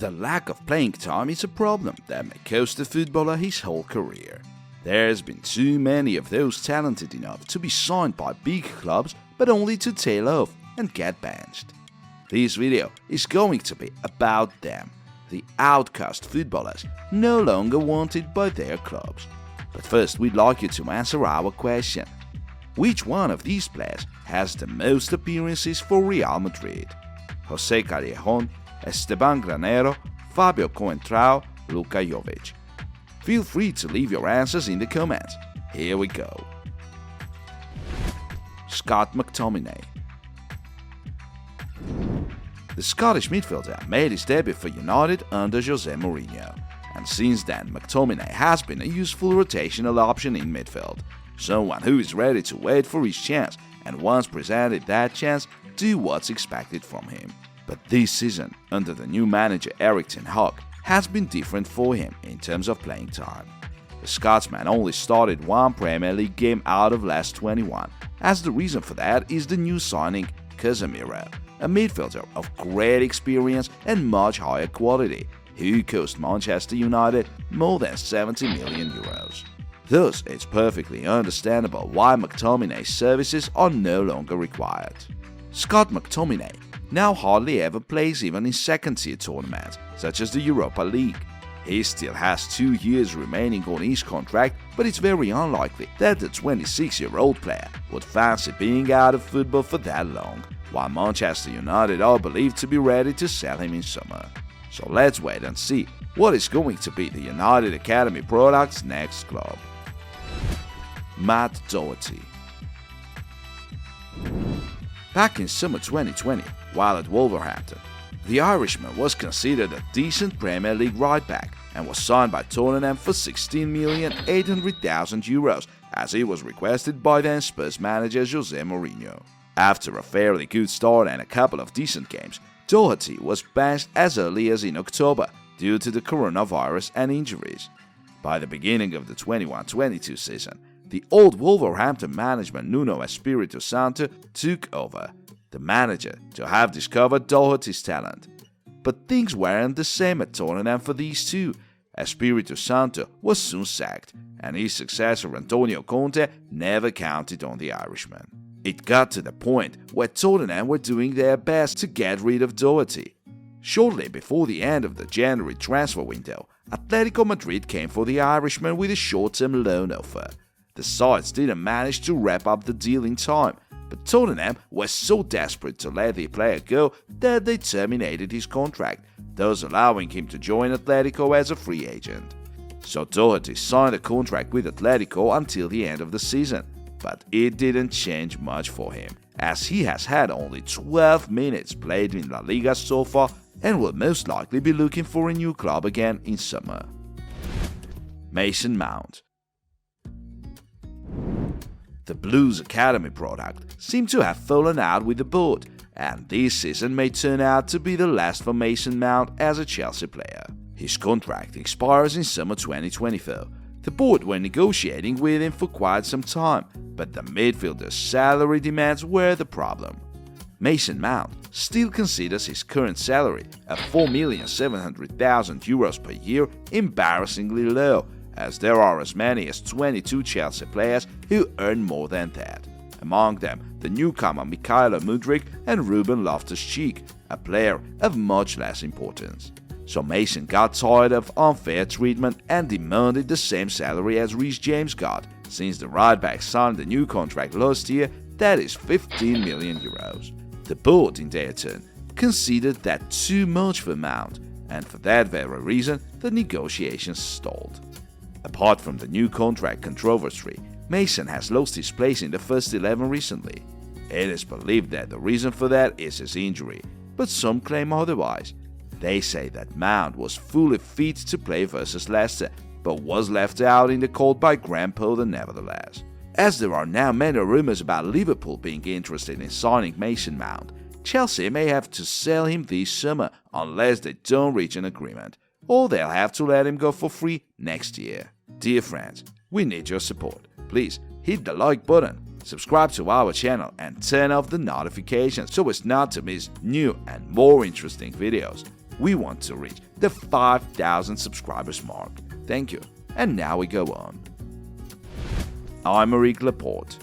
The lack of playing time is a problem that may cost the footballer his whole career. There's been too many of those talented enough to be signed by big clubs but only to tail off and get benched. This video is going to be about them, the outcast footballers no longer wanted by their clubs. But first we'd like you to answer our question. Which one of these players has the most appearances for Real Madrid? José Callejon, Esteban Granero, Fabio Coentrao, Luka Jovic. Feel free to leave your answers in the comments. Here we go. Scott McTominay. The Scottish midfielder made his debut for United under Jose Mourinho, and since then McTominay has been a useful rotational option in midfield, someone who is ready to wait for his chance and once presented that chance, do what's expected from him. But this season, under the new manager Erik ten Hag, has been different for him in terms of playing time. The Scotsman only started one Premier League game out of last 21, as the reason for that is the new signing Casemiro, a midfielder of great experience and much higher quality, who cost Manchester United more than 70 million euros. Thus, it's perfectly understandable why McTominay's services are no longer required. Scott McTominay now hardly ever plays even in second-tier tournaments, such as the Europa League. He still has 2 years remaining on his contract, but it's very unlikely that the 26-year-old player would fancy being out of football for that long, while Manchester United are believed to be ready to sell him in summer. So let's wait and see what is going to be the United Academy product's next club. Matt Doherty. Back in summer 2020, while at Wolverhampton, the Irishman was considered a decent Premier League right-back and was signed by Tottenham for €16,800,000 as he was requested by then Spurs manager Jose Mourinho. After a fairly good start and a couple of decent games, Doherty was benched as early as in October due to the coronavirus and injuries. By the beginning of the 21-22 season, the old Wolverhampton management Nuno Espirito Santo took over, the manager to have discovered Doherty's talent. But things weren't the same at Tottenham for these two. Espirito Santo was soon sacked, and his successor Antonio Conte never counted on the Irishman. It got to the point where Tottenham were doing their best to get rid of Doherty. Shortly before the end of the January transfer window, Atletico Madrid came for the Irishman with a short-term loan offer. The sides didn't manage to wrap up the deal in time, but Tottenham were so desperate to let the player go that they terminated his contract, thus allowing him to join Atletico as a free agent. So Doherty signed a contract with Atletico until the end of the season, but it didn't change much for him, as he has had only 12 minutes played in La Liga so far and will most likely be looking for a new club again in summer. Mason Mount. The Blues Academy product seemed to have fallen out with the board, and this season may turn out to be the last for Mason Mount as a Chelsea player. His contract expires in summer 2024. The board were negotiating with him for quite some time, but the midfielder's salary demands were the problem. Mason Mount still considers his current salary of €4,700,000 per year embarrassingly low, as there are as many as 22 Chelsea players who earn more than that. Among them, the newcomer Mykhailo Mudryk and Ruben Loftus-Cheek, a player of much less importance. So Mason got tired of unfair treatment and demanded the same salary as Reece James got, since the right-back signed a new contract last year that is €15 million. The board, in their turn, considered that too much for Mount, and for that very reason, the negotiations stalled. Apart from the new contract controversy, Mason has lost his place in the first 11 recently. It is believed that the reason for that is his injury, but some claim otherwise. They say that Mount was fully fit to play versus Leicester, but was left out in the cold by Graham Potter nevertheless. As there are now many rumors about Liverpool being interested in signing Mason Mount, Chelsea may have to sell him this summer unless they don't reach an agreement, or they'll have to let him go for free next year. Dear friends, we need your support. Please hit the like button, subscribe to our channel and turn off the notifications so as not to miss new and more interesting videos. We want to reach the 5,000 subscribers mark. Thank you. And now we go on. Aymeric Laporte.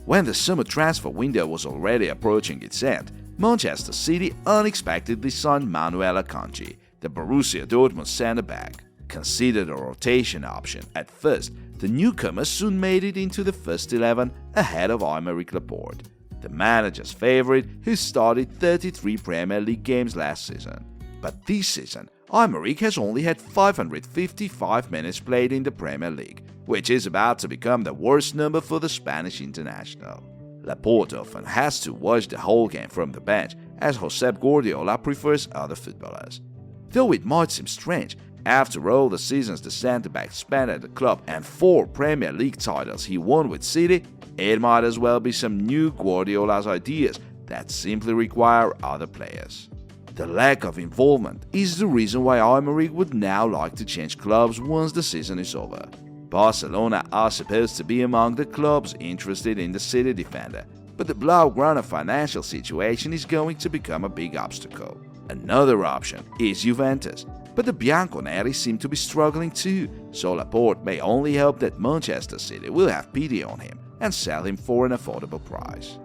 When the summer transfer window was already approaching its end, Manchester City unexpectedly signed Manuel Akanji, the Borussia Dortmund centre-back. Considered a rotation option at first, the newcomer soon made it into the first 11 ahead of Aymeric Laporte, the manager's favourite who started 33 Premier League games last season. But this season, Aymeric has only had 555 minutes played in the Premier League, which is about to become the worst number for the Spanish international. Laporte often has to watch the whole game from the bench, as Josep Guardiola prefers other footballers. Though it might seem strange, after all the seasons the centre-back spent at the club and 4 Premier League titles he won with City, it might as well be some new Guardiola's ideas that simply require other players. The lack of involvement is the reason why Aymeric would now like to change clubs once the season is over. Barcelona are supposed to be among the clubs interested in the City defender, but the Blaugrana financial situation is going to become a big obstacle. Another option is Juventus, but the Bianconeri seem to be struggling too, so Laporte may only hope that Manchester City will have pity on him and sell him for an affordable price.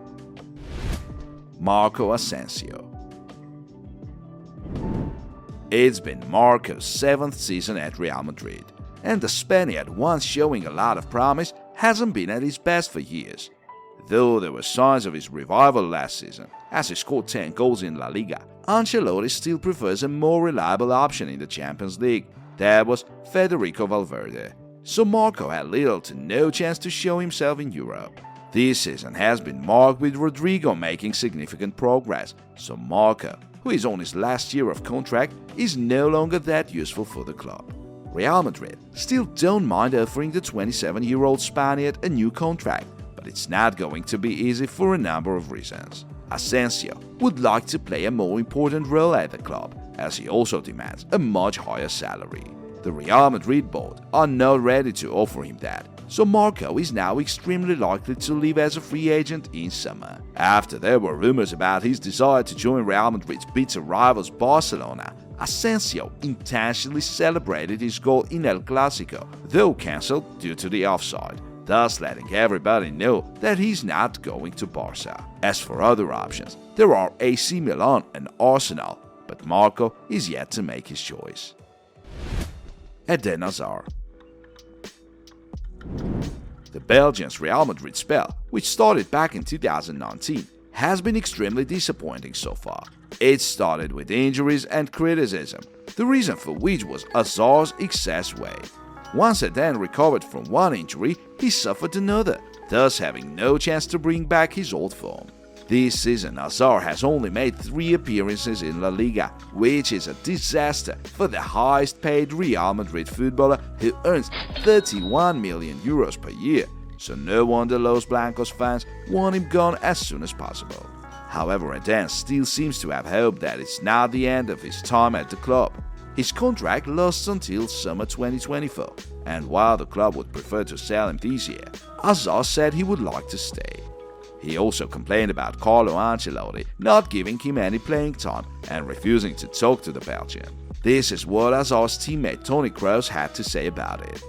Marco Asensio. It's been Marco's 7th season at Real Madrid, and the Spaniard, once showing a lot of promise, hasn't been at his best for years. Though there were signs of his revival last season, as he scored 10 goals in La Liga, Ancelotti still prefers a more reliable option in the Champions League. That was Federico Valverde. So Marco had little to no chance to show himself in Europe. This season has been marked with Rodrigo making significant progress, so Marco, who is on his last year of contract, is no longer that useful for the club. Real Madrid still don't mind offering the 27-year-old Spaniard a new contract, but it's not going to be easy for a number of reasons. Asensio would like to play a more important role at the club, as he also demands a much higher salary. The Real Madrid board are not ready to offer him that, so Marco is now extremely likely to leave as a free agent in summer. After there were rumors about his desire to join Real Madrid's bitter rivals Barcelona, Asensio intentionally celebrated his goal in El Clásico, though cancelled due to the offside, thus letting everybody know that he's not going to Barca. As for other options, there are AC Milan and Arsenal, but Marco is yet to make his choice. Eden Hazard. The Belgian's Real Madrid spell, which started back in 2019, has been extremely disappointing so far. It started with injuries and criticism, the reason for which was Hazard's excess weight. Once Eden recovered from one injury, he suffered another, thus having no chance to bring back his old form. This season, Hazard has only made 3 appearances in La Liga, which is a disaster for the highest-paid Real Madrid footballer who earns 31 million euros per year, so no wonder Los Blancos fans want him gone as soon as possible. However, Eden still seems to have hope that it's not the end of his time at the club. His contract lasts until summer 2024, and while the club would prefer to sell him this year, Hazard said he would like to stay. He also complained about Carlo Ancelotti not giving him any playing time and refusing to talk to the Belgian. This is what Hazard's teammate Toni Kroos had to say about it.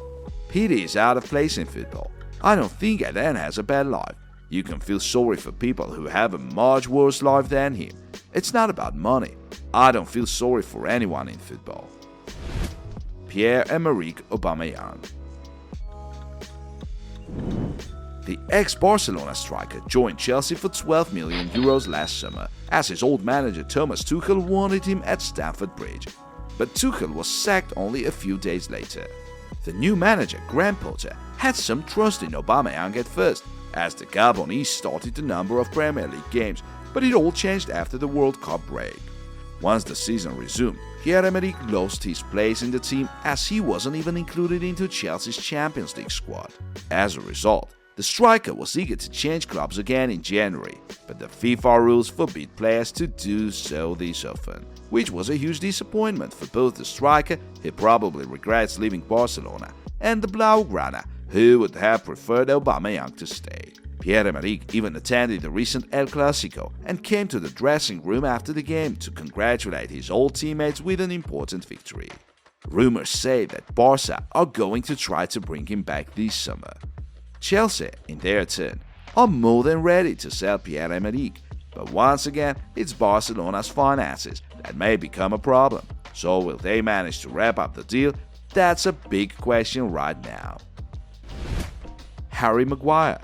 Pity is out of place in football. I don't think Eden has a bad life. You can feel sorry for people who have a much worse life than him. It's not about money. I don't feel sorry for anyone in football. Pierre-Emerick Aubameyang. The ex-Barcelona striker joined Chelsea for 12 million euros last summer, as his old manager Thomas Tuchel wanted him at Stamford Bridge. But Tuchel was sacked only a few days later. The new manager, Graham Potter, had some trust in Aubameyang at first, as the Gabonese started a number of Premier League games, but it all changed after the World Cup break. Once the season resumed, Pierre-Emerick lost his place in the team as he wasn't even included into Chelsea's Champions League squad. As a result, the striker was eager to change clubs again in January, but the FIFA rules forbid players to do so this often, which was a huge disappointment for both the striker, who probably regrets leaving Barcelona, and the Blaugrana, who would have preferred Aubameyang to stay. Pierre-Emerick even attended the recent El Clasico and came to the dressing room after the game to congratulate his old teammates with an important victory. Rumors say that Barca are going to try to bring him back this summer. Chelsea, in their turn, are more than ready to sell Pierre-Emerick, but once again, it's Barcelona's finances that may become a problem. So will they manage to wrap up the deal? That's a big question right now. Harry Maguire.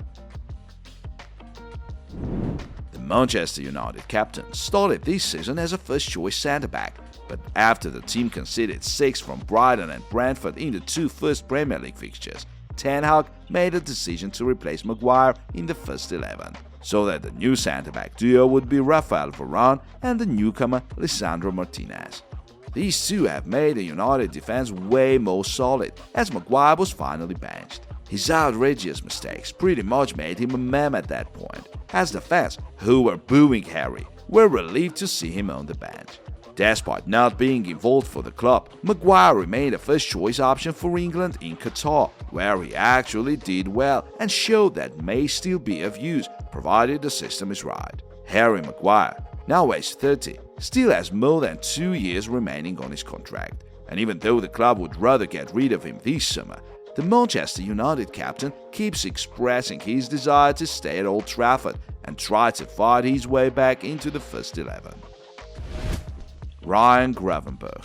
The Manchester United captain started this season as a first-choice centre-back, but after the team conceded 6 from Brighton and Brentford in the 2 first Premier League fixtures, Ten Hag made a decision to replace Maguire in the first 11, so that the new centre-back duo would be Rafael Varane and the newcomer Lisandro Martinez. These two have made the United defense way more solid, as Maguire was finally benched. His outrageous mistakes pretty much made him a meme at that point, as the fans, who were booing Harry, were relieved to see him on the bench. Despite not being involved for the club, Maguire remained a first-choice option for England in Qatar, where he actually did well and showed that may still be of use, provided the system is right. Harry Maguire, now age 30, still has more than 2 years remaining on his contract, and even though the club would rather get rid of him this summer, the Manchester United captain keeps expressing his desire to stay at Old Trafford and try to fight his way back into the first 11. Ryan Gravenberch.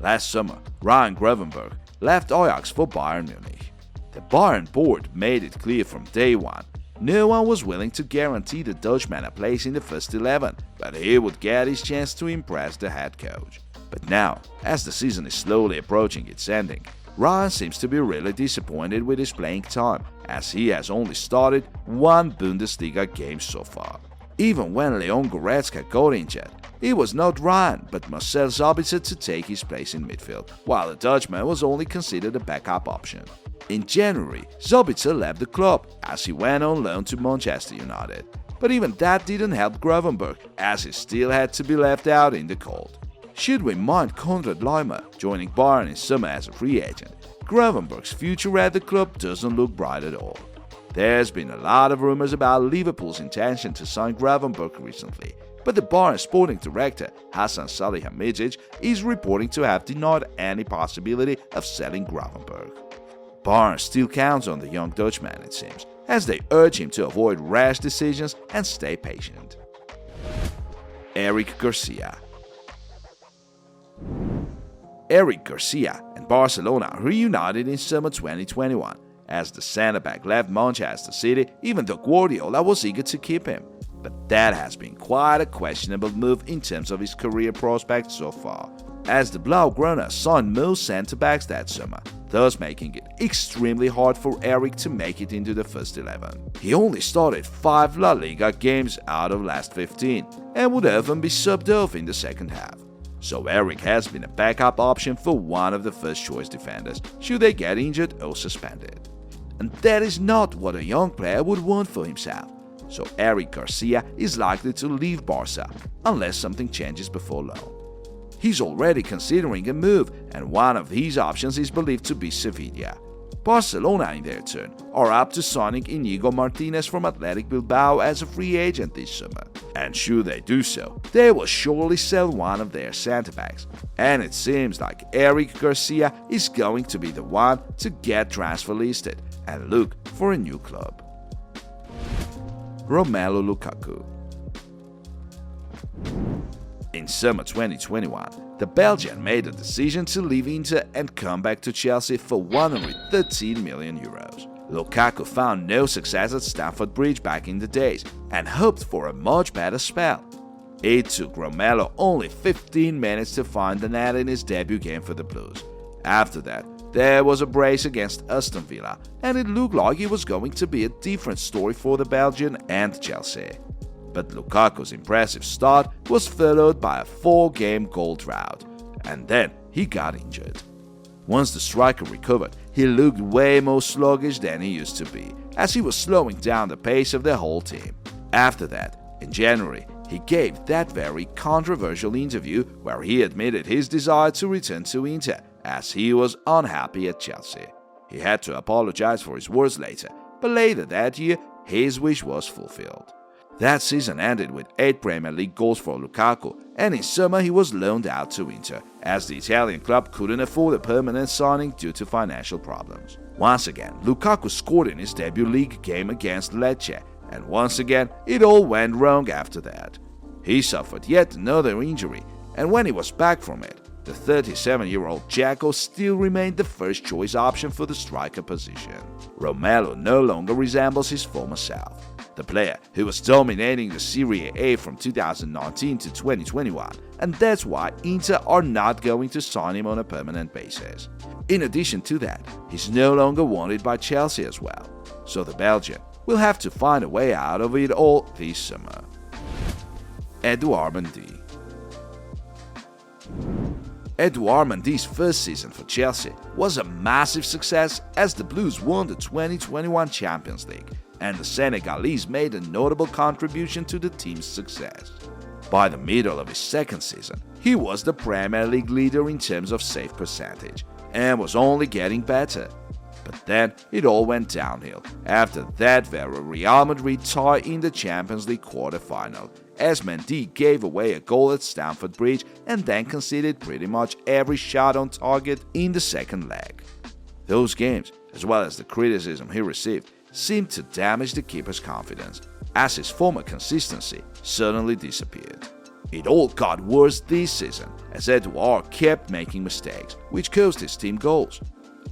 Last summer, Ryan Gravenberch left Ajax for Bayern Munich. The Bayern board made it clear from day one no one was willing to guarantee the Dutchman a place in the first 11, but he would get his chance to impress the head coach. But now, as the season is slowly approaching its ending, Ryan seems to be really disappointed with his playing time, as he has only started 1 Bundesliga game so far. Even when Leon Goretzka got injured, it was not Ryan but Marcel Sabitzer to take his place in midfield, while the Dutchman was only considered a backup option. In January, Sabitzer left the club as he went on loan to Manchester United, but even that didn't help Gravenberch, as he still had to be left out in the cold. Should we mind Konrad Laimer joining Bayern in summer as a free agent, Gravenberch's future at the club doesn't look bright at all. There's been a lot of rumors about Liverpool's intention to sign Gravenberch recently, but the Bayern sporting director Hasan Salihamidzic is reporting to have denied any possibility of selling Gravenberch. Bayern still counts on the young Dutchman, it seems, as they urge him to avoid rash decisions and stay patient. Eric Garcia. Eric Garcia and Barcelona reunited in summer 2021, as the centre-back left Manchester City even though Guardiola was eager to keep him. But that has been quite a questionable move in terms of his career prospects so far, as the Blaugrana signed most centre-backs that summer, thus making it extremely hard for Eric to make it into the first 11. He only started 5 La Liga games out of last 15 and would often be subbed off in the second half. So Eric has been a backup option for one of the first-choice defenders should they get injured or suspended. And that is not what a young player would want for himself. So Eric Garcia is likely to leave Barca unless something changes before long. He's already considering a move, and one of his options is believed to be Sevilla. Barcelona, in their turn, are up to signing Inigo Martinez from Athletic Bilbao as a free agent this summer. And should they do so, they will surely sell one of their centre-backs. And it seems like Eric Garcia is going to be the one to get transfer listed and look for a new club. Romelu Lukaku. In summer 2021, the Belgian made a decision to leave Inter and come back to Chelsea for 113 million euros. Lukaku found no success at Stamford Bridge back in the days and hoped for a much better spell. It took Romelu only 15 minutes to find the net in his debut game for the Blues. After that, there was a brace against Aston Villa, and it looked like it was going to be a different story for the Belgian and Chelsea. But Lukaku's impressive start was followed by a 4-game goal drought, and then he got injured. Once the striker recovered, he looked way more sluggish than he used to be, as he was slowing down the pace of the whole team. After that, in January, he gave that very controversial interview where he admitted his desire to return to Inter, as he was unhappy at Chelsea. He had to apologize for his words later, but later that year, his wish was fulfilled. That season ended with 8 Premier League goals for Lukaku, and in summer he was loaned out to Inter, as the Italian club couldn't afford a permanent signing due to financial problems. Once again, Lukaku scored in his debut league game against Lecce, and once again, it all went wrong after that. He suffered yet another injury, and when he was back from it, the 37-year-old Jacko still remained the first-choice option for the striker position. Romelu no longer resembles his former self. The player who was dominating the Serie A from 2019 to 2021, and that's why Inter are not going to sign him on a permanent basis. In addition to that, he's no longer wanted by Chelsea as well, so the Belgian will have to find a way out of it all this summer. Edouard Mendy. Edouard Mendy's first season for Chelsea was a massive success as the Blues won the 2021 Champions League, and the Senegalese made a notable contribution to the team's success. By the middle of his second season, he was the Premier League leader in terms of save percentage, and was only getting better. But then it all went downhill after that very Real Madrid tie in the Champions League quarter-final, as Mendy gave away a goal at Stamford Bridge and then conceded pretty much every shot on target in the second leg. Those games, as well as the criticism he received, seemed to damage the keeper's confidence, as his former consistency suddenly disappeared. It all got worse this season, as Edouard kept making mistakes, which cost his team goals.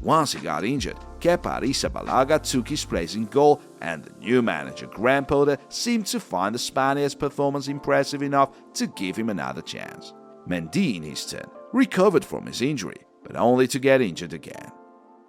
Once he got injured, Kepa Arrizabalaga took his place in goal, and the new manager Graham Potter seemed to find the Spaniard's performance impressive enough to give him another chance. Mendy, in his turn, recovered from his injury, but only to get injured again.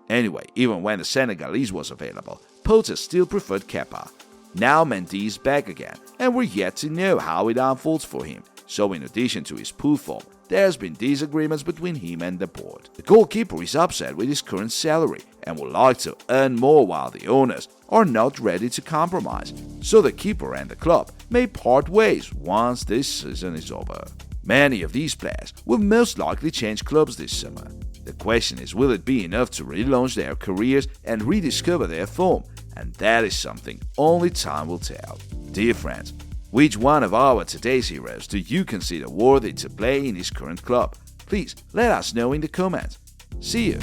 Anyway, even when the Senegalese was available, Potter still preferred Kepa. Now Mendy is back again, and we're yet to know how it unfolds for him, so in addition to his poor form, there's been disagreements between him and the board. The goalkeeper is upset with his current salary and would like to earn more, while the owners are not ready to compromise, so the keeper and the club may part ways once this season is over. Many of these players will most likely change clubs this summer. The question is, will it be enough to relaunch their careers and rediscover their form? And that is something only time will tell. Dear friends, which one of our today's heroes do you consider worthy to play in his current club? Please let us know in the comments. See you!